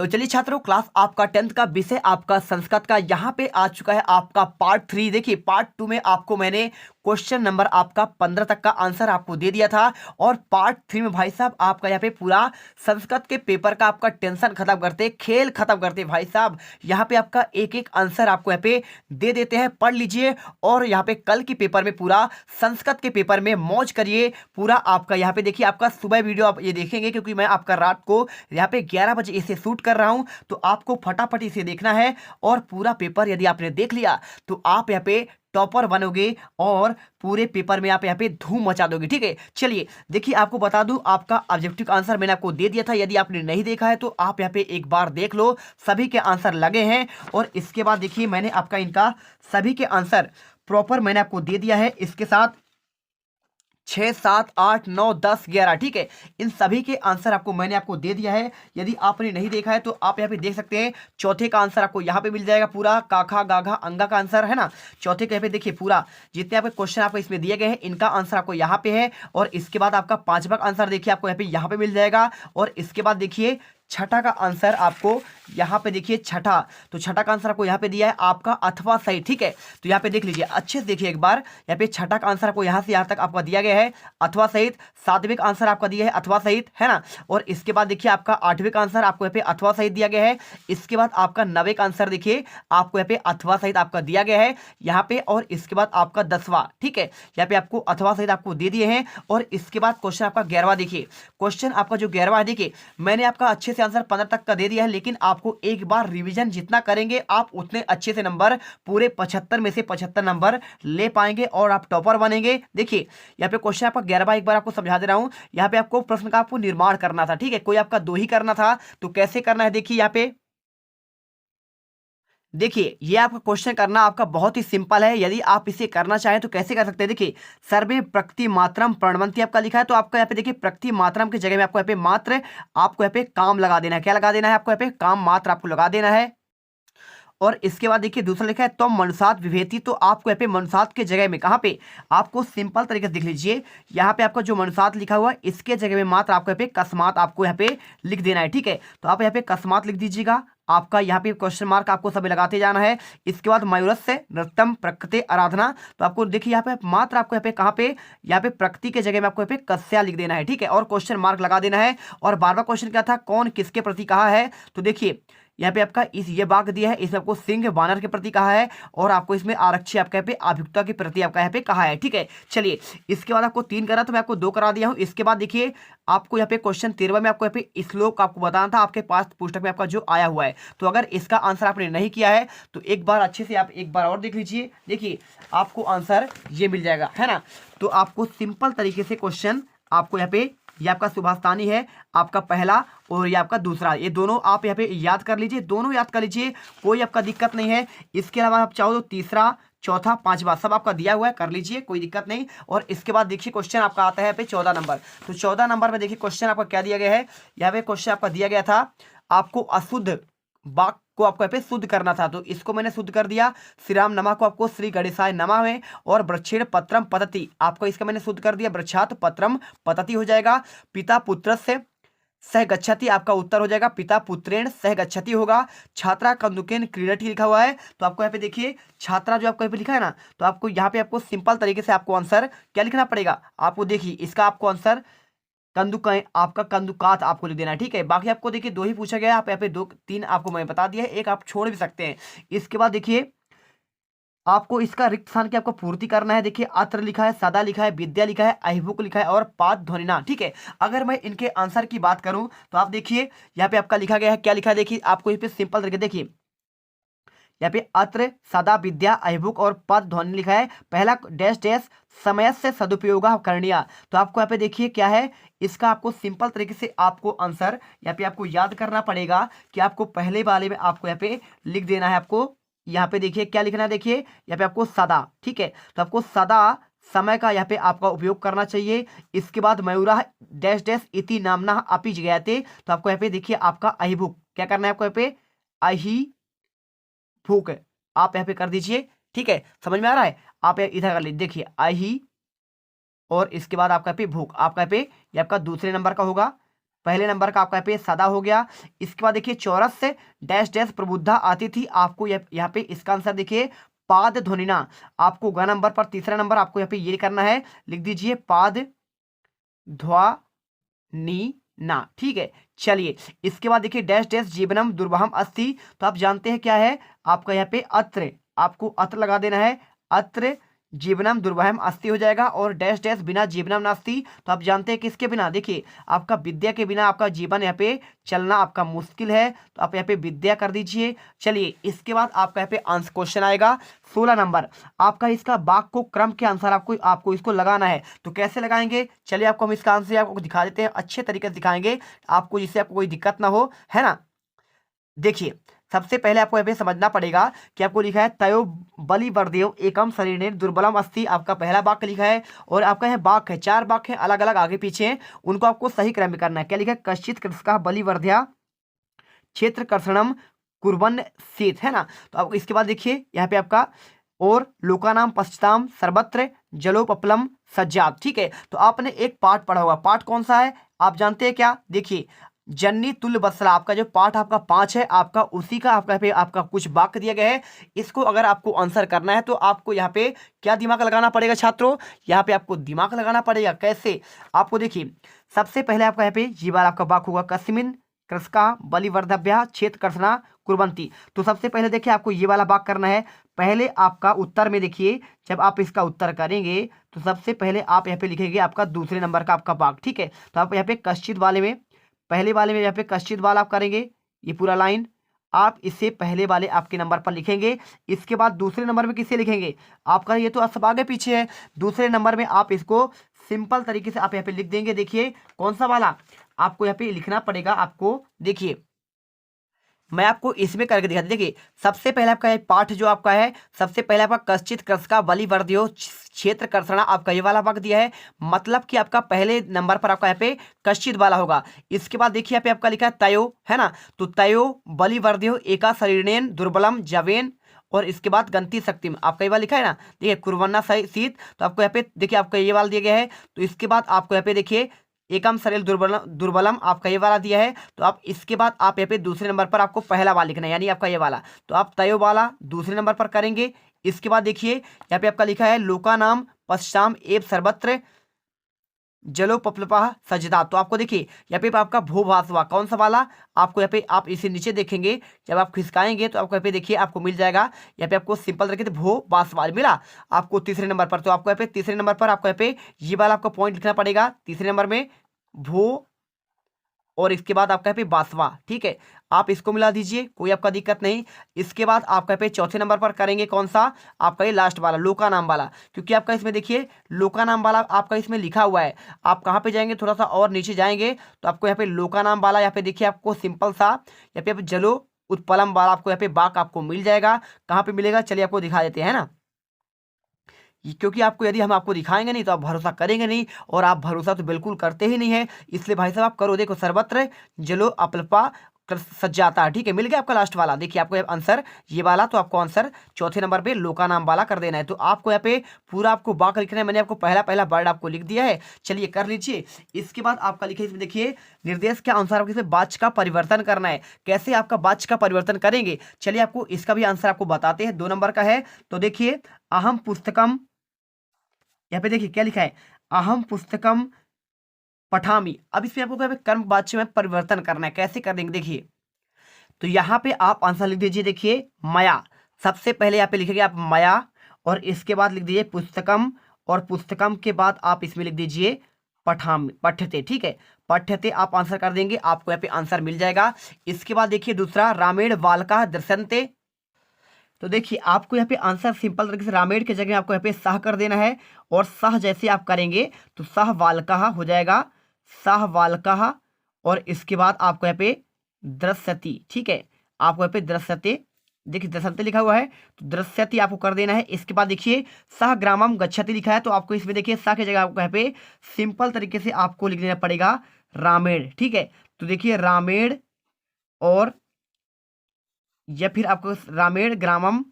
तो चलिए छात्रों, क्लास आपका 10th का विषय आपका संस्कृत का यहाँ पे आ चुका है आपका पार्ट 3। देखिए पार्ट 2 में आपको मैंने क्वेश्चन नंबर आपका 15 तक का आंसर आपको दे दिया था, और पार्ट 3 में भाई साहब आपका यहाँ पे पूरा संस्कृत के पेपर का आपका टेंशन खत्म करते, खेल खत्म करते भाई साहब। यहाँ पे आपका एक एक आंसर आपको यहाँ पे दे देते हैं, पढ़ लीजिए। और यहाँ पे कल के पेपर में पूरा संस्कृत के पेपर में मौज करिए पूरा। आपका यहाँ पे देखिए आपका सुबह वीडियो आप ये देखेंगे, क्योंकि मैं आपका रात को यहाँ पे 11 बजे इसे शूट कर रहा हूं, तो आपको फटाफट इसे देखना है। और पूरा पेपर यदि आपने देख लिया तो आप यहाँ पे टॉपर बनोगे और पूरे पेपर में आप यहाँ पे धूम मचा दोगे। ठीक है, चलिए देखिए आपको बता दूं, आपका ऑब्जेक्टिव आंसर मैंने आपको दे दिया था। यदि आपने नहीं देखा है तो आप यहाँ पे एक बार देख लो, सभी के आंसर लगे हैं। और इसके बाद देखिए मैंने आपका इनका सभी के आंसर प्रॉपर मैंने आपको दे दिया है, इसके साथ 6, 7, 8, 9, 10, 11। ठीक है, इन सभी के आंसर आपको मैंने आपको दे दिया है। यदि आपने नहीं देखा है तो आप यहाँ पे देख सकते हैं। चौथे का आंसर आपको यहाँ पे मिल जाएगा, पूरा काखा गाघा अंगा का आंसर है ना। चौथे के यहाँ पे देखिए पूरा जितने आपके क्वेश्चन आपको इसमें दिए गए हैं इनका आंसर आपको यहाँ पे है। और इसके बाद आपका पांचवा का आंसर देखिए आपको यहाँ पे मिल जाएगा। और इसके बाद देखिए छठा का आंसर आपको यहाँ पे देखिए छठा, तो छठा का आंसर आपको यहाँ पे दिया है आपका अथवा सही। ठीक है, तो यहाँ पे देख लीजिए अच्छे से देखिए एक बार, यहाँ पे छठा का आंसर आपको यहाँ से यहाँ तक आपका दिया गया है अथवा सहित। सातवें का आंसर आपका दिया है अथवा सहित, है ना। और इसके बाद देखिए आपका आठवें का आंसर आपको यहाँ पे अथवा सहित दिया गया है। इसके बाद आपका नवे का आंसर देखिए आपको यहाँ पे अथवा सहित आपका दिया गया है यहाँ पे। और इसके बाद आपका 10वां, ठीक है, यहाँ पे आपको अथवा सहित आपको दे दिए हैं। और इसके बाद क्वेश्चन आपका 11वां देखिए, क्वेश्चन आपका जो 11वां है देखिए मैंने आपका अच्छे से आंसर 15 तक का दे दिया है, लेकिन आपको एक बार रिवीजन जितना करेंगे आप उतने अच्छे से नंबर पूरे 75 में से 75 नंबर ले पाएंगे और आप टॉपर बनेंगे। देखिए यहाँ पे क्वेश्चन आपका 11वां एक बार आपको समझा दे रहा हूं। यहाँ पे आपको प्रश्न का आपको निर्माण करना था, ठीक है, कोई आपका 2 ही करना था, तो कैसे करना है देखिए यहाँ पे देखिए ये आपका क्वेश्चन करना आपका बहुत ही सिंपल है। यदि आप इसे करना चाहें तो कैसे कर सकते हैं, देखिए सर्वे प्रकृति मात्रम प्रणवंती आपका लिखा है, तो आपका यहाँ पे देखिए प्रकृति मात्रम की जगह में आपको यहाँ पे मात्र आपको यहाँ पे काम लगा देना है। क्या लगा देना है आपको यहाँ पे काम मात्र आपको लगा देना है। और इसके बाद देखिए दूसरा लिखा है तो मनुसात विभेति, तो आपको यहाँ पे मनुसात के जगह में कहाँ पे आपको सिंपल तरीके से देख लीजिए, यहाँ पे आपका जो मनुसात लिखा हुआ है इसके जगह में मात्र आपको यहाँ पे कस्मात आपको यहाँ पे लिख देना है। ठीक है, तो आप यहाँ पे कस्मात लिख दीजिएगा। आपका यहाँ पे क्वेश्चन मार्क आपको सभी लगाते जाना है। इसके बाद मयूरस्य नृत्यम प्रकृति आराधना, तो आपको देखिए यहाँ पे मात्र आपको यहाँ पे प्रकृति के जगह में आपको यहाँ पे कस्या लिख देना है। ठीक है, और क्वेश्चन मार्क लगा देना है। और 12वां क्वेश्चन क्या था, कौन किसके प्रति कहा है, तो देखिए यहाँ पे आपका ये बाघ दिया है, इसमें आपको सिंह वानर के प्रति कहा है, और आपको इसमें आरक्षी आपका यहाँ पे अभियुक्ता के प्रति आपका यहाँ पे कहा है। ठीक है, चलिए इसके बाद आपको 3 करा तो मैं आपको 2 करा दिया हूँ। इसके बाद देखिए आपको यहाँ पे क्वेश्चन 13 में आपको यहाँ पे श्लोक आपको बताना था, आपके पास पुस्तक में आपका जो आया हुआ है। तो अगर इसका आंसर आपने नहीं किया है तो एक बार अच्छे से आप एक बार और देख लीजिए, देखिए आपको आंसर ये मिल जाएगा, है ना। तो आपको सिंपल तरीके से क्वेश्चन आपको यहाँ पे ये आपका सुभाषतानी है आपका पहला, और ये आपका दूसरा, ये दोनों आप यहाँ पे याद कर लीजिए, दोनों याद कर लीजिए, कोई आपका दिक्कत नहीं है। इसके अलावा आप चाहो तो तीसरा चौथा पांचवा सब आपका दिया हुआ है, कर लीजिए, कोई दिक्कत नहीं। और इसके बाद देखिए क्वेश्चन आपका आता है यहाँ पे 14 नंबर, तो 14 नंबर में देखिए क्वेश्चन आपका क्या दिया गया है, यहाँ पे क्वेश्चन आपका दिया गया था आपको अशुद्ध वाक्य को आपको यहाँ पे शुद्ध करना था, तो इसको मैंने शुद्ध कर दिया। श्री राम नमा को आपको श्री गणेशाय नमः में, और वृक्षेण पत्रम पतति आपको इसका मैंने शुद्ध कर दिया, वृक्षात पत्रम पतति हो जाएगा। पिता पुत्र से सह गच्छति आपका उत्तर हो जाएगा, पिता पुत्रेण सह गच्छति होगा। छात्रा कंदुकेन क्रीडति लिखा हुआ है, तो आपको यहाँ पे देखिए छात्रा जो आपको यहाँ पे लिखा है ना, तो आपको यहाँ पे आपको सिंपल तरीके से आपको आंसर क्या लिखना पड़ेगा, आपको देखिए इसका आपको आंसर कंदुक आपका कंदुकात आपको लिख देना है। ठीक है, बाकी आपको देखिए 2 ही पूछा गया, आप यहाँ पे 2 3 आपको मैं बता दिया है, एक आप छोड़ भी सकते हैं। इसके बाद देखिए आपको इसका रिक्त स्थान की आपको पूर्ति करना है। देखिए अत्र लिखा है, सदा लिखा है, विद्या लिखा है, अहिभुक लिखा है, और पाद ध्वनिना। ठीक है, अगर मैं इनके आंसर की बात करूं तो आप देखिए यहाँ पे आपका लिखा गया है, क्या लिखा है देखिए आपको यहाँ पे सिंपल तरीके देखिए यहाँ पे अत्र सदा विद्या अहिभुक और पद ध्वनि लिखा है। पहला डैश डैश समय से सदुपयोग करणीय, तो आपको यहाँ पे देखिए क्या है, इसका आपको सिंपल तरीके से आपको आंसर यहाँ पे आपको याद करना पड़ेगा कि आपको पहले वाले में आपको यहाँ पे लिख देना है। आपको यहाँ पे देखिए क्या लिखना है, देखिए यहाँ पे आपको सदा, ठीक है, तो आपको सदा समय का यहाँ पे आपका उपयोग करना चाहिए। इसके बाद मयूरा डैश डैश इति नामना अपि जयते, तो आपको यहाँ पे देखिए आपका अहिभुक क्या करना है, आपको यहाँ पे अहिभुक आप यहाँ पे कर दीजिए। ठीक है, समझ में आ रहा है, आप इधर कर लीजिए, देखिए अहि और इसके बाद आपका पे भूख आपका पे ये आपका दूसरे नंबर का होगा। पहले नंबर का आपका यहाँ पे सदा हो गया। इसके बाद देखिए चौरस से डैश डैश प्रबुद्धा आती थी, आपको यहाँ पे इसका आंसर देखिए पाद ध्वनिना। आपको ग नंबर पर तीसरा नंबर आपको यहाँ पे ये करना है, लिख दीजिए पाद ध्वनि ना, ठीक है। चलिए इसके बाद देखिए डैश डैश जीवनम दुर्वहम अस्ति, तो आप जानते हैं क्या है आपका यहाँ पे अत्र, आपको अत्र लगा देना है, अत्र जीवनम दुर्वहम अस्ति हो जाएगा। और डैश डैश बिना जीवनम नास्ति, तो आप जानते हैं किसके बिना, देखिए आपका विद्या के बिना आपका जीवन यहाँ पे चलना आपका मुश्किल है, तो आप यहाँ पे विद्या कर दीजिए। चलिए इसके बाद आपका यहाँ पे आंसर क्वेश्चन आएगा 16 नंबर आपका, इसका वाक्य को क्रम के अनुसार आपको इसको लगाना है। तो कैसे लगाएंगे, चलिए आपको हम इसका आंसर आपको दिखा देते हैं, अच्छे तरीके से दिखाएंगे आपको, जिससे आपको कोई दिक्कत ना हो, है ना। देखिए सबसे पहले आपको यहाँ पे समझना पड़ेगा कि आपको लिखा है तयो बलि वर्देव एकम शरीर दुर्बलम अस्थि, आपका पहला वाक्य लिखा है। और आपका यहाँ वाक्य है, 4 वाक्य है अलग अलग आगे पीछे हैं, उनको आपको सही क्रम में करना है। क्या लिखा है, कश्चित कृषका बलि वर्ध्या क्षेत्र कर्षणम कुर्बन शीत, है ना। तो आपको इसके बाद देखिए यहाँ पे आपका और लोकानाम पश्चाताम सर्वत्र जलोपलम सज्जात, ठीक है। तो आपने एक पाठ पढ़ा होगा, पाठ कौन सा है आप जानते हैं क्या, देखिए जन्नी तुल्य बसला, आपका जो पाठ आपका 5 है, आपका उसी का आपका पे आपका कुछ वाक्य दिया गया है। इसको अगर आपको आंसर करना है तो आपको यहाँ पे क्या दिमाग लगाना पड़ेगा छात्रों, यहाँ पे आपको दिमाग लगाना पड़ेगा। कैसे, आपको देखिए सबसे पहले आपका यहाँ पे ये बार आपका वाक्य होगा कस्मिन कृषका बलिवर्धभ्या क्षेत्र कर्षणा कुर्वन्ति। तो सबसे पहले देखिए आपको ये वाला वाक्य करना है। पहले आपका उत्तर में देखिए जब आप इसका उत्तर करेंगे तो सबसे पहले आप यहाँ पे लिखेंगे आपका दूसरे नंबर का आपका वाक्य, ठीक है। तो आप यहाँ पे कश्चित वाले में, पहले वाले में यहाँ पे कश्चित वाला आप करेंगे, ये पूरा लाइन आप इसे पहले वाले आपके नंबर पर लिखेंगे। इसके बाद दूसरे नंबर में किसे लिखेंगे, आपका ये तो सब आगे पीछे है, दूसरे नंबर में आप इसको सिंपल तरीके से आप यहाँ पे लिख देंगे। देखिए कौन सा वाला आपको यहाँ पे लिखना पड़ेगा, आपको देखिए मैं आपको इसमें करके दिखा, देखिए सबसे पहले आपका पाठ जो आपका है, सबसे पहले आपका कश्चित कृषका बलि वर्ध्यो क्षेत्र कर्षणा, आपका ये वाला वाक्य दिया है, मतलब कि आपका पहले नंबर पर आपका यहाँ पे कश्चित वाला होगा। इसके बाद देखिए यहाँ पे आपका लिखा है तयो, है ना, तो तयो बलि वर्ध्यो एका शरीरेन दुर्बलम जवेन, और इसके बाद गंती शक्ति में आपका ये वाला लिखा है ना, देखिए कुर्वन्ना शीत, तो आपको यहाँ पे देखिए आपका ये वाला दिया गया है। तो इसके बाद आपको यहाँ पे देखिए एकम शरीर दुर्बलम आपका ये वाला दिया है। तो आप इसके बाद आप यहाँ पे दूसरे नंबर पर आपको पहला वाला लिखना है, यानी आपका ये वाला, तो आप तयो वाला दूसरे नंबर पर करेंगे। इसके बाद देखिए यहाँ पे आपका लिखा है लोका नाम पश्चाम एव सर्वत्र जलोपप्लपा सजदा, तो आपको देखिए यहाँ पे आपका भूभास हुआ, कौन सा वाला, आपको यहाँ पे आप इसे नीचे देखेंगे जब आप खिसकाएंगे तो आपको यहाँ पे देखिए आपको मिल जाएगा, यहाँ पे आपको सिंपल तरीके से भू बासवाल मिला आपको तीसरे नंबर पर। तो आपको यहाँ पे तीसरे नंबर पर आपको यहाँ पे ये वाला आपको पॉइंट लिखना पड़ेगा, तीसरे नंबर में भू और इसके बाद आपका यहाँ पे बासवा, ठीक है, आप इसको मिला दीजिए, कोई आपका दिक्कत नहीं। इसके बाद आपका यहाँ पे चौथे नंबर पर करेंगे कौन सा, आपका ये लास्ट वाला लोका नाम वाला, क्योंकि आपका इसमें देखिए लोका नाम वाला आपका इसमें लिखा हुआ है। आप कहाँ पे जाएंगे, थोड़ा सा और नीचे जाएंगे तो आपको यहाँ पे लोका नाम वाला यहाँ पे देखिए आपको सिंपल सा यहाँ पे जलो उत्पलम वाला आपको यहाँ पे बाक आपको मिल जाएगा। कहाँ पे मिलेगा, चलिए आपको दिखा देते हैं ना, क्योंकि आपको यदि हम आपको दिखाएंगे नहीं तो आप भरोसा करेंगे नहीं, और आप भरोसा तो बिल्कुल करते ही नहीं है, इसलिए भाई साहब आप करो, देखो सर्वत्र जलो अपल्पा सज्जाता, ठीक है, मिल गया आपका लास्ट वाला। देखिए आपको आंसर ये वाला, तो आपको आंसर चौथे नंबर पे लोका नाम वाला कर देना है। तो आपको यहाँ पे पूरा आपको वाक लिखना है, मैंने आपको पहला पहला वर्ड आपको लिख दिया है, चलिए कर लीजिए। इसके बाद आपका लिखे इसमें देखिए निर्देश के अनुसार आपको इसमें वाक्य का परिवर्तन करना है। कैसे आपका वाक्य का परिवर्तन करेंगे, चलिए आपको इसका भी आंसर आपको बताते हैं, 2 नंबर का है। तो देखिए अहम पुस्तकम, यहाँ पे देखिए क्या लिखा है, अहम पुस्तकम पठामी। अब इसमें आपको कर्म वाच्य में परिवर्तन करना है, कैसे कर देंगे देखिए, तो यहाँ पे आप आंसर लिख दीजिए, देखिए मया, सबसे पहले यहाँ पे लिखेंगे आप मया, और इसके बाद लिख दीजिए पुस्तकम, और पुस्तकम के बाद आप इसमें लिख दीजिए पठामी पठ्यते, ठीक है, पठ्यते आप आंसर कर देंगे, आपको यहाँ पे आंसर मिल जाएगा। इसके बाद देखिए दूसरा रामेण बालका दर्शनते, तो देखिए आपको यहाँ पे आंसर सिंपल तरीके से रामेण की जगह आपको यहाँ पे सह कर देना है, और सह जैसे आप करेंगे तो सह वालकः हो जाएगा, सह वालकः, और इसके बाद आपको यहाँ पे दृश्यति, ठीक है, आपको यहाँ पे दृश्यते, देखिए दृश्यते लिखा हुआ है तो दृश्यति आपको कर देना है। इसके बाद देखिए सह ग्रामम गच्छति लिखा है, तो आपको इसमें देखिए सह की जगह आपको यहाँ पे सिंपल तरीके से आपको लिख देना पड़ेगा रामेण, ठीक है। तो देखिए रामेण, और या फिर आपको रामेण ग्रामम,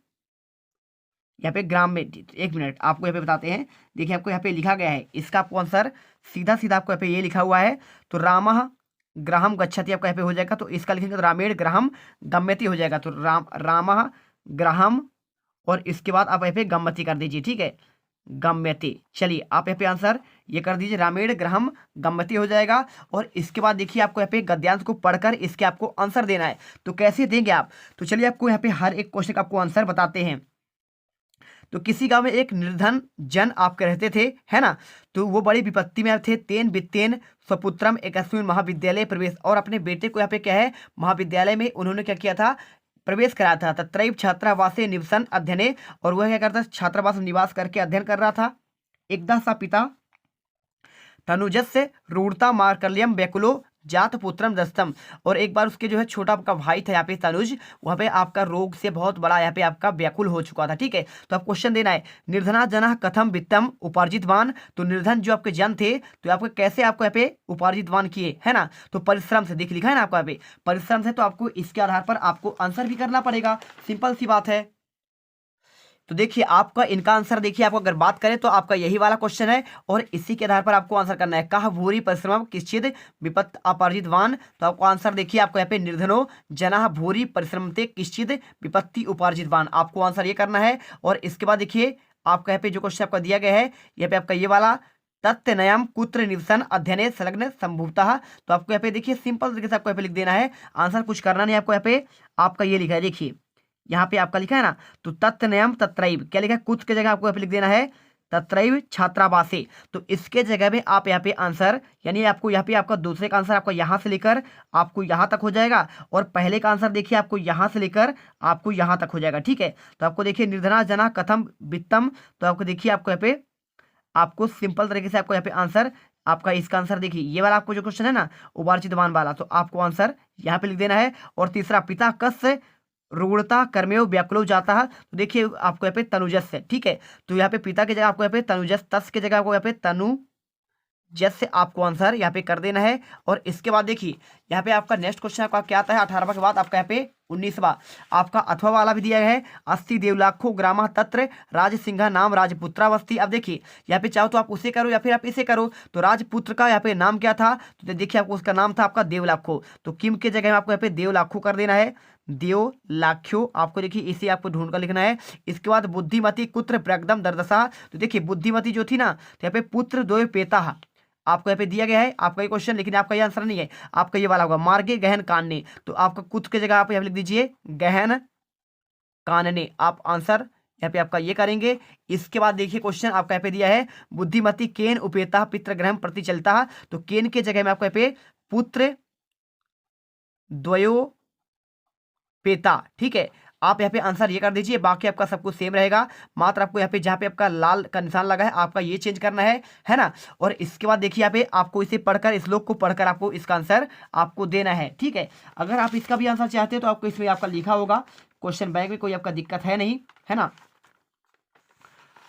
यहाँ पे ग्राम में, एक मिनट आपको यहाँ पे बताते हैं, देखिए आपको यहाँ पे लिखा गया है, इसका आपको आंसर सीधा सीधा आपको यहाँ पे ये लिखा हुआ है, तो रामः ग्रहम गच्छति आपका यहाँ पे हो जाएगा, तो इसका लिखेंगे तो रामेण ग्रहम गम्यति हो जाएगा। तो रामः ग्रहम और इसके बाद आप यहाँ पे गम्यति कर दीजिए, ठीक है, गम्यति। चलिए आप यहाँ पे आंसर ये कर दीजिए, रामेण ग्रहम गम्यति हो जाएगा। और इसके बाद देखिए आपको यहाँ पे गद्यांश को पढ़कर इसके आपको आंसर देना है। तो कैसे देंगे आप, तो चलिए आपको यहाँ पे हर एक क्वेश्चन का आपको आंसर बताते हैं। तो किसी गांव में एक निर्धन जन आपके रहते थे, है ना, तो वो बड़ी विपत्ति में थे। तेन वित्तेन स्वपुत्रम एकस्मिन महाविद्यालय प्रवेश, और अपने बेटे को यहाँ पे क्या है, महाविद्यालय में उन्होंने क्या किया था, प्रवेश कराया था। तत्रैव छात्रावासे निवसन अध्ययने, और वह क्या करता, छात्रावास में निवास करके अध्ययन कर रहा था। एकदा सा पिता तनुजस्य रूढ़ता मार्कल्यम व्याकुलो जात पुत्रम दस्तम, और एक बार उसके जो है छोटा आपका भाई था यहाँ पे तनुज, वहाँ पे आपका रोग से बहुत बड़ा यहाँ पे आपका व्याकुल हो चुका था, ठीक है। तो आप क्वेश्चन देना है, निर्धना जना कथम वित्तम उपार्जितवान, तो निर्धन जो आपके जन थे तो आपको कैसे आपको यहाँ पे उपार्जितवान किए, है ना, तो परिश्रम से, देख लिखा है ना आपको यहाँ पे परिश्रम से, तो आपको इसके आधार पर आपको आंसर भी करना पड़ेगा, सिंपल सी बात है। तो देखिए आपका इनका आंसर देखिए, आपको अगर बात करें तो आपका यही वाला क्वेश्चन है, और इसी के आधार पर आपको आंसर करना है। कहा भूरी परिश्रम किश्चित विपत्त उपार्जितवान, तो आपको आंसर देखिए, आपको यहाँ पे निर्धनो जना भूरी परिश्रमते किश्चित विपत्ति उपार्जितवान, आपको आंसर ये करना है। और इसके बाद देखिए आपका यहाँ पे जो क्वेश्चन आपका दिया गया है, यहाँ पे आपका ये वाला तत्नयम कुत्र निवसन अध्ययन संलग्न संभवतः, तो आपको यहाँ पे देखिए सिंपल तरीके से आपको यहाँ पे लिख देना है, आंसर कुछ करना नहीं। आपको यहाँ पे आपका ये लिखा है, देखिए यहाँ पे आपका लिखा है ना, तो तत्नयम तत्रैव, क्या लिखा है, कुछ के जगह आपको यहाँ पे लिख देना है तत्रैव छात्रावासे, तो इसके जगह में आप यहाँ पे आंसर, यानी आपको यहाँ पे आपका दूसरे का आंसर आपका यहाँ से लेकर आपको यहाँ तक हो जाएगा, और पहले का आंसर देखिए आपको यहाँ से लेकर आपको यहाँ तक हो जाएगा, ठीक है। तो आपको देखिए निर्धना जना कथम वित्तम, तो आपको देखिए आपको यहाँ पे आपको सिंपल तरीके से आपको यहाँ पे आंसर, आपका इसका आंसर देखिए ये वाला आपको जो क्वेश्चन है ना उपार्जितवान वाला, तो आपको आंसर यहाँ पे लिख देना है। और तीसरा पिता कस्य रूढ़ता कर्मेव व्याकुलो जाता है, तो देखिए आपको यहाँ पे तनुजस है, ठीक है, तो यहाँ पे पिता की जगह आपको यहाँ पे तनुजस, तस की जगह आपको यहाँ पे तनु जैसे आपको आंसर यहाँ पे कर देना है। और इसके बाद देखिए यहाँ पे आपका नेक्स्ट क्वेश्चन आपका क्या आता है, 18वां के बाद आपका यहाँ पे 19वां आपका अथवा वाला भी दिया गया है। 80 देवलाखो ग्राम तत्र राजसिंह नाम राजपुत्रावस्थी, अब देखिए यहाँ पे चाहो तो आप उसे करो या फिर आप इसे करो, तो राजपुत्र का यहाँ पे नाम क्या था, तो देखिए आपको उसका नाम था आपका देवलाखो, तो किम के जगह में आपको यहाँ पे देवलाखो कर देना है, देवलाख्यो, आपको देखिए इसे आपको ढूंढ कर लिखना है। इसके बाद बुद्धिमती कुत्र प्रगदम दर्दशा, तो देखिए बुद्धिमती जो थी ना, तो यहाँ पे पुत्र द्वय पेता आपको यहाँ पे दिया गया है आपका ये क्वेश्चन, लेकिन आपका ये आंसर नहीं है, आपका ये वाला होगा मार्गे गहन कानने, तो आपका कुछ की जगह आप यहाँ लिख दीजिए गहन कानने, आप आंसर यहाँ पे आपका ये करेंगे। इसके बाद देखिए क्वेश्चन आपका यहाँ पे दिया है बुद्धिमती केन उपेता पितृग्रह प्रति चलता, तो केन के जगह में आपको यहाँ पे पुत्र द्वयो पेता, ठीक है, आप यहाँ पे आंसर ये कर दीजिए, बाकी आपका सब कुछ सेम रहेगा, मात्र आपको यहाँ पे जहाँ पे आपका लाल का निशान लगा है आपका ये चेंज करना है ना। और इसके बाद देखिए यहाँ पे आपको इसे पढ़कर, इस श्लोक को पढ़कर आपको इसका आंसर आपको देना है, ठीक है। अगर आप इसका भी आंसर चाहते हो तो आपको इसमें आपका लिखा होगा क्वेश्चन बैंक में, कोई आपका दिक्कत है नहीं, है ना।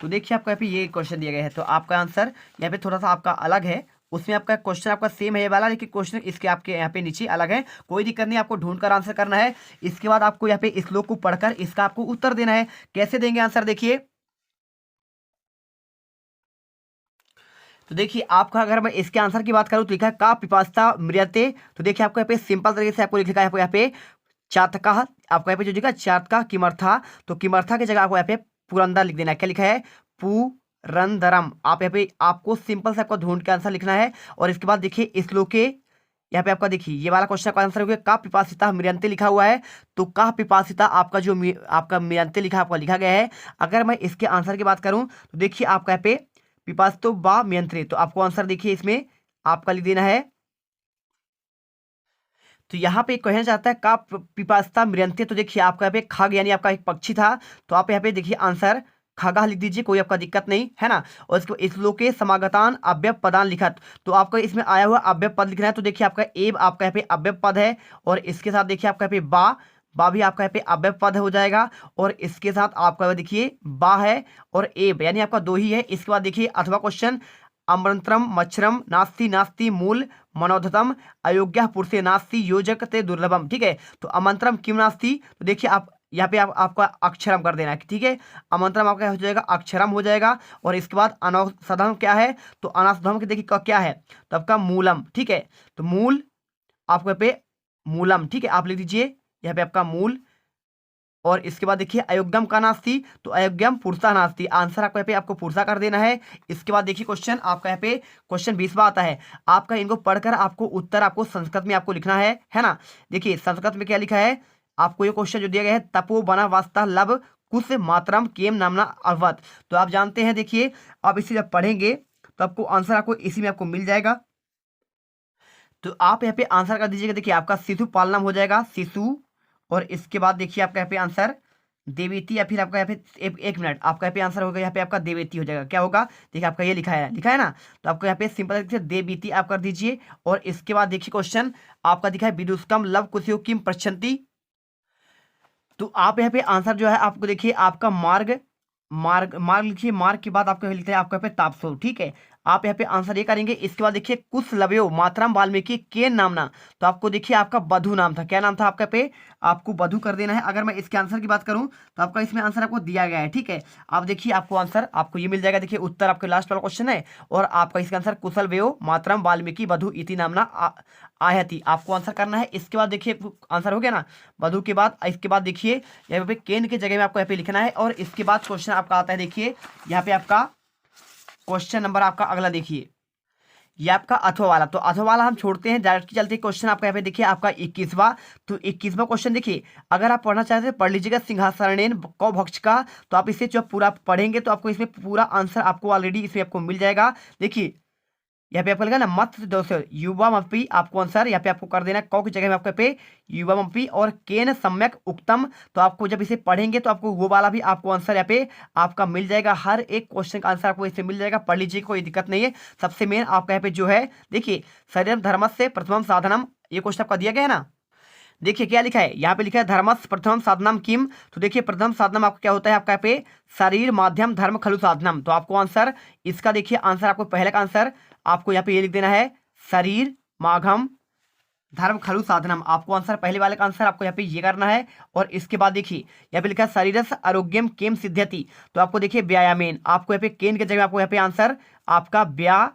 तो देखिए आपको यहाँ पे ये क्वेश्चन दिया गया है, तो आपका आंसर यहाँ पे थोड़ा सा आपका अलग है, उसमें आपका क्वेश्चन आपका सेम है ये वाला, लेकिन क्वेश्चन इसके आपके यहाँ पे नीचे अलग है, कोई दिक्कत नहीं, आपको ढूंढकर आंसर करना है। इसके बाद आपको यहाँ पे इस श्लोक को पढ़कर इसका आपको उत्तर देना है। कैसे देंगे आंसर, देखिए तो देखिए आपका अगर मैं इसके आंसर की बात करूँ तो लिखा है का पिपासता मृत्यते, तो देखिए आपको यहाँ पे सिंपल तरीके से आपको लिखा है, आपको यहाँ पे चातका, आपको यहाँ पे जो लिखा चातका किमर्था, तो किमर्था की जगह आपको यहाँ पे पुरंदर लिख देना है, क्या लिखा है पुरंदरम, आप यहाँ पे आपको सिंपल से आपको ढूंढ के आंसर लिखना है। और इसके बाद देखिए इस श्लोक के यहाँ पे आपका देखिए ये वाला क्वेश्चन का आंसर हो गया का पिपासिता मृयंते लिखा हुआ है, तो का पिपासिता आपका जो आपका मृयंते लिखा आपका लिखा गया है। अगर मैं इसके आंसर की बात करूं तो देखिए आपका यहाँ पे पिपासितो बा मृयंत्रे, तो आपको आंसर देखिए इसमें आपका लिख देना है। तो यहाँ पे कहना चाहता है का पिपासिता मृयंते, तो देखिए आपका यहाँ पे खग यानी आपका एक पक्षी था, तो आप यहाँ पे देखिए आंसर खगा लिख दीजिए, कोई आपका दिक्कत नहीं, है ना। और इसको इस श्लोके समागतान अव्यय पदान लिखत, तो आपका इसमें आया हुआ अव्यय पद लिखना है, तो देखिए आपका एब आपका यहाँ पे अव्यय पद है, और इसके साथ देखिए आपका यहाँ पे बा भी आपका यहाँ पे अव्यय पद हो जाएगा, और इसके साथ आपका देखिए बा है और एब, यानी आपका दो ही है। इसके बाद देखिए अथवा क्वेश्चन अमृतम मच्छरम नास्ति नास्ति मूल मनोधतम अयोग्य पुरुषे नास्ति योजक ते दुर्लभम, ठीक है। तो अमंत्रम किम नास्ति, तो देखिए आप यहाँ पे आपका अक्षरम कर देना है, ठीक है, अमंत्रम आपका हो जाएगा अक्षरम हो जाएगा। और इसके बाद अनौषधम क्या है, तो अनौषधम के देखिए क्या है, तो आपका मूलम, ठीक है, तो मूल आपको यहाँ पे मूलम, ठीक है, आप लिख दीजिए यहाँ पे आपका मूल। और इसके बाद देखिए अयोग्यम का नास्ति, तो अयोग्यम पुरुषा नास्ति, आंसर आपको यहाँ पे आपको पुरुषा कर देना है। इसके बाद देखिए क्वेश्चन आपका यहाँ पे क्वेश्चन 20वां आता है आपका, इनको पढ़कर आपको उत्तर आपको संस्कृत में आपको लिखना है ना। देखिए संस्कृत में क्या लिखा है, आपको ये क्वेश्चन जो दिया गया है, तपो बना वास्ता लब कुश मातरम केम नामना अवत, तो आप जानते हैं, देखिए आप इसे जब पढ़ेंगे तो आपको आंसर आपको इसी में आपको मिल जाएगा। तो आप यहाँ पे आंसर कर दीजिएगा, देखिए आपका शिशु पालनम हो जाएगा, शिशु। और इसके बाद देखिए आपका यहाँ पे आंसर देवेती, या फिर आपका यहाँ पे एक मिनट, आपका यहाँ पे आंसर होगा, यहाँ पे आपका देवेती हो जाएगा। क्या होगा, देखिए आपका ये लिखा है ना, तो आपको यहाँ पे सिंपल देवीती आप कर दीजिए। और इसके बाद देखिए क्वेश्चन आपका दिखा है विदुष्कम लव कुशयो किम पृच्छन्ति, तो आप यहाँ पे आंसर जो है आपको देखिए आपका मार्ग मार्ग मार्ग लिखिए, मार्ग के बाद आपको लिखते हैं आपको यहाँ पे तापसो, ठीक है, आप यहाँ पे आंसर ये करेंगे। इसके बाद देखिए कुश लवयो मातरम वाल्मीकि के नामना, तो आपको देखिए आपका बधु नाम था, क्या नाम था आपका पे, आपको बधु कर देना है। अगर मैं इसके आंसर की बात करूं तो आपका इसमें आंसर आपको दिया गया है, ठीक है, आप देखिए आपको आंसर आपको ये मिल जाएगा। देखिए उत्तर आपके लास्ट वाला क्वेश्चन है, और आपका इसका आंसर कुशल वयो मातरम वाल्मीकि बधु इति नामना आयति, आपको आंसर करना है। इसके बाद देखिए आंसर हो गया ना बधु के बाद, इसके बाद देखिए यहाँ पे केन की जगह में आपको यहाँ पे लिखना है। और इसके बाद क्वेश्चन आपका आता है, देखिए यहाँ पे आपका क्वेश्चन नंबर आपका अगला देखिए, ये आपका अथवा वाला, तो अथवा वाला हम छोड़ते हैं, डायरेक्ट चलते हैं क्वेश्चन आपका यहाँ पे देखिए आपका 21वां। तो 21वां क्वेश्चन देखिए, अगर आप पढ़ना चाहते हैं पढ़ लीजिएगा सिंहासनेन कौ भक्ष का, तो आप इसे जब पूरा पढ़ेंगे तो आपको इसमें पूरा आंसर आपको ऑलरेडी इसमें आपको मिल जाएगा। देखिए यहाँ पे आपको लगा ना मत दोस्तों युवा मपी, आपको आंसर यहाँ पे आपको कर देना कौ की जगह में आपको पे युवा मपी, और केन सम्यक उत्तम, तो आपको जब इसे पढ़ेंगे तो आपको वो वाला भी आपको आंसर यहाँ पे आपका मिल जाएगा। हर एक क्वेश्चन का आंसर आपको इससे मिल जाएगा, पढ़ लीजिए, कोई दिक्कत नहीं है। सबसे मेन आपका यहाँ पे जो है देखिए शरीरम धर्मस्य प्रथमम साधनम, ये क्वेश्चन आपका दिया गया है ना। देखिए क्या लिखा है यहाँ पे, लिखा है धर्मस प्रथम साधनम किम, तो देखिए प्रथम साधनम आपका क्या होता है आपका यहाँ पे शरीर माध्यम धर्म खलु साधनम, तो आपको आंसर इसका देखिए आंसर आपको पहले का आंसर आपको यहाँ पे ये लिख देना है शरीर माघम धर्म खलु साधनम, आपको आंसर पहले वाले का आंसर आपको यहाँ पे ये करना है। और इसके बाद देखिए यहाँ पे लिखा है शरीरस आरोग्यम केम सिद्ध्यति, तो आपको देखिए व्यायामेन, आपको यहाँ पे केन के जगह आपको यहाँ पे आंसर आपका व्या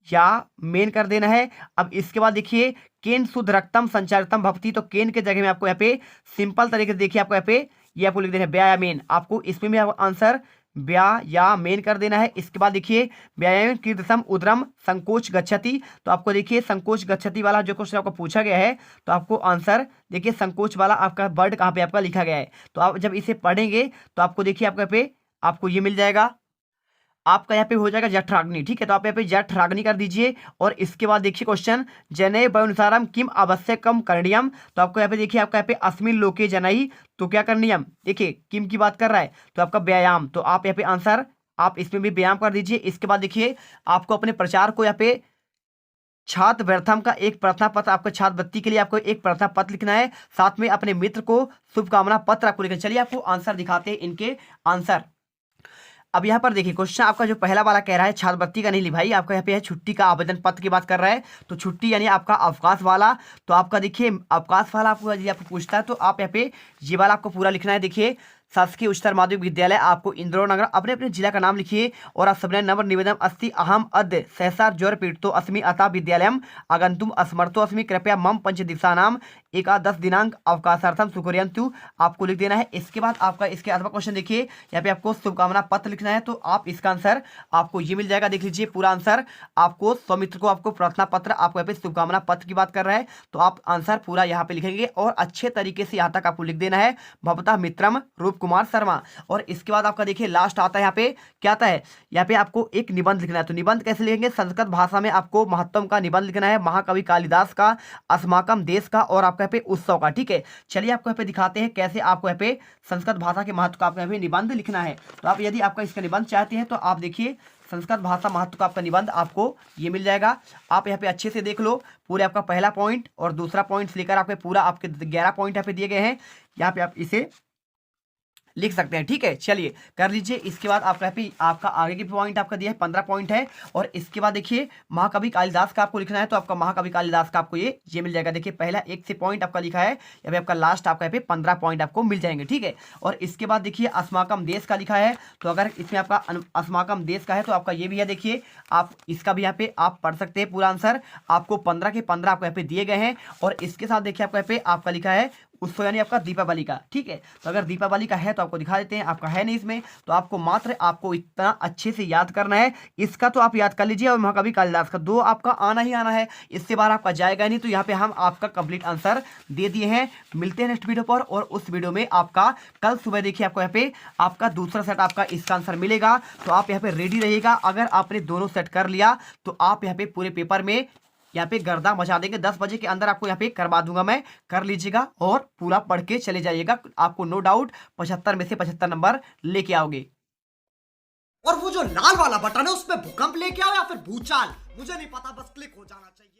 या मेन कर देना है। अब इसके बाद देखिए केन शुद्ध रक्तम संचारितम भवती, तो केन के जगह में आपको यहाँ पे सिंपल तरीके से देखिए आपको यहाँ पे ये आपको लिख देना है व्यायामेन, आपको इसमें भी आंसर व्या या मेन कर देना है। इसके बाद देखिए व्यायाम कीर्तसम उदरम संकोच गच्छति, तो आपको देखिए संकोच गच्छति वाला जो क्वेश्चन आपको पूछा गया है, तो आपको आंसर देखिए संकोच वाला आपका वर्ड कहाँ पे आपका लिखा गया है, तो आप जब इसे पढ़ेंगे तो आपको देखिए आपका पे आपको ये मिल जाएगा, आपका यहाँ पे हो जाएगा जठराग्नि, ठीक है, तो आप यहाँ पे जठराग्नि कर दीजिए। और इसके बाद देखिए क्वेश्चन जने वनुसारम किम आवश्यकम करणीयम, तो आपको यहाँ पे देखिए आपका यहाँ पे अस्मिन लोके जनई, तो क्या करणीयम, देखिए किम की बात कर रहा है, तो आपका व्यायाम, तो आप यहाँ पे आंसर आप इसमें भी व्यायाम कर दीजिए। इसके बाद देखिए आपको अपने प्रचार को यहाँ पे छात्र व्यर्थम का एक प्रार्थना पत्र, आपको छात्रवृत्ति के लिए आपको एक प्रार्थना पत्र लिखना है, साथ में अपने मित्र को शुभकामना पत्र आपको लिखना। चलिए आपको आंसर दिखाते हैं इनके आंसर। अब यहाँ पर देखिए क्वेश्चन आपका जो पहला वाला कह रहा है छात्रवृत्ति का नहीं ली भाई, आपका यहाँ पे है छुट्टी का आवेदन पत्र की बात कर रहा है, तो छुट्टी यानी आपका अवकाश वाला, तो आपका देखिए अवकाश वाला आपको यदि आपको पूछता है तो आप यहाँ पे ये वाला आपको पूरा लिखना है। देखिए शासकीय उच्चतर माध्यमिक विद्यालय आपको इंदौर नगर, अपने अपने जिला का नाम लिखिए, और आप सबने नंबर निवेदन अस्ति अहम अद्य सहसा ज्वर पीड़ितो अस्मि अतः विद्यालयम आगंतुम असमर्थो अस्मि कृपया मम पंच दिवसानाम एकादश दिनांक अवकाशार्थम सुकुर्यन्तु, आपको लिख देना है। इसके बाद आपका इसके अथवा क्वेश्चन देखिए यहाँ पे आपको शुभकामना पत्र लिखना है, तो आप इसका आंसर आपको ये मिल जाएगा। देख लीजिए पूरा आंसर आपको सौमित्र को आपको प्रार्थना पत्र आपको यहाँ पे शुभकामना पत्र की बात कर रहा है, तो आप आंसर पूरा यहाँ पे लिखेंगे और अच्छे तरीके से यहाँ तक आपको लिख देना है भवता मित्रम रूप कुमार शर्मा। और इसके बाद आपका देखिए लास्ट आता है यहाँ पे क्या आता है, यहाँ पे आपको एक निबंध लिखना है, तो निबंध कैसे लिखेंगे, संस्कृत भाषा में आपको महत्तम का निबंध लिखना है, महाकवि कालिदास का, अस्माकम देश का, और आपका यहाँ पे उत्सव का, ठीक है। चलिए आपको यहाँ पे दिखाते हैं कैसे आपको यहाँ पे संस्कृत भाषा के महत्व का आपको यहाँ पे निबंध लिखना है। तो आप यदि आपका इसका निबंध चाहते हैं तो आप देखिए संस्कृत भाषा महत्व का आपका निबंध आपको ये मिल जाएगा। आप यहाँ पे अच्छे से देख लो, पूरे आपका पहला पॉइंट और दूसरा पॉइंट लेकर आपके पूरा आपके 11 पॉइंट यहाँ पे दिए गए हैं, यहाँ पे आप इसे लिख सकते हैं। ठीक है, चलिए कर लीजिए। इसके बाद आपका यहाँ पे आपका आगे की पॉइंट आपका दिया है 15 पॉइंट है। और इसके बाद देखिए महाकवि कालिदास का आपको लिखना है, तो आपका महाकवि कालिदास का आपको ये मिल जाएगा। देखिए पहला 1 से पॉइंट आपका लिखा है, यहाँ पे आपका लास्ट आपका यहाँ पे 15 पॉइंट आपको मिल जाएंगे। ठीक है, और इसके बाद देखिए अस्माकम देश का लिखा है, तो अगर इसमें आपका अस्माकम देश का है तो आपका ये भी है। देखिए आप इसका भी यहाँ पे आप पढ़ सकते हैं पूरा आंसर। आपको 15 के 15 आपको यहाँ पे दिए गए हैं। और इसके साथ देखिए आपको यहाँ पे आपका लिखा है उत्सव यानी आपका दीपावली का। ठीक है, तो अगर दीपावली का है तो आपको दिखा देते हैं, आपका है नहीं इसमें, तो आपको मात्र आपको इतना अच्छे से याद करना है। इसका तो आप याद कर लीजिए, और महाकवि कालिदास का 2 आपका आना ही आना है, इससे बाहर आपका जाएगा नहीं। तो यहाँ पे हम आपका कंप्लीट आंसर दे दिए हैं। मिलते हैं नेक्स्ट वीडियो पर, और उस वीडियो में आपका कल सुबह देखिए आपको यहाँ पे आपका दूसरा सेट आपका इसका आंसर मिलेगा। तो आप यहाँ पे रेडी रहिएगा। अगर आपने दोनों सेट कर लिया तो आप यहाँ पे पूरे पेपर में यहाँ पे गर्दा मचा देंगे। 10 बजे के अंदर आपको यहाँ पे करवा दूंगा मैं, कर लीजिएगा और पूरा पढ़ के चले जाइएगा। आपको नो डाउट 75 में से 75 नंबर लेके आओगे। और वो जो लाल वाला बटन है उस पर भूकंप लेके आओ या फिर भूचाल, मुझे नहीं पता, बस क्लिक हो जाना चाहिए।